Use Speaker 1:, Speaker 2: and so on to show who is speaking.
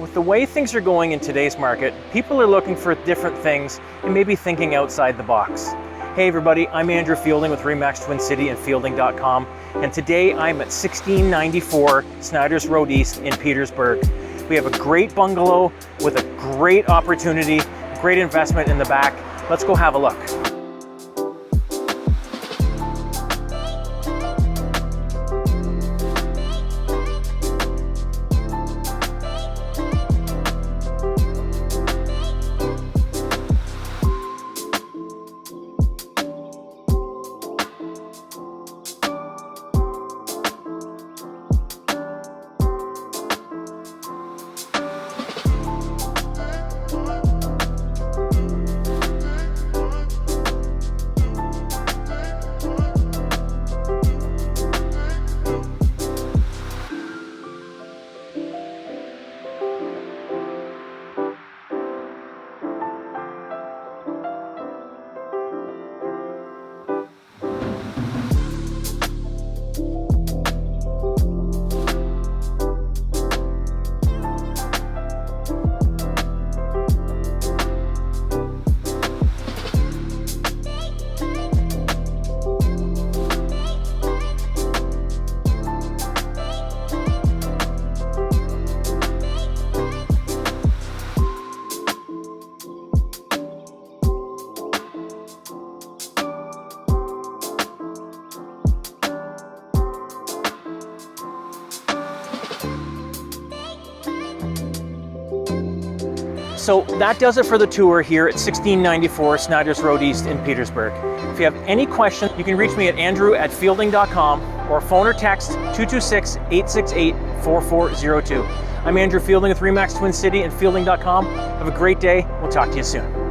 Speaker 1: with the way things are going in today's market, people are looking for different things and maybe thinking outside the box. Hey everybody, I'm Andrew Fielding with Remax Twin City and Fielding.com, and today I'm at 1694 Snyder's Road East in Petersburg. We have a great bungalow with a great opportunity, great investment in the back. Let's go have a look. So that does it for the tour here at 1694 Snyder's Road East in Petersburg. If you have any questions, you can reach me at andrew@fielding.com or phone or text 226-868-4402. I'm Andrew Fielding with Remax Twin City and Fielding.com. Have a great day. We'll talk to you soon.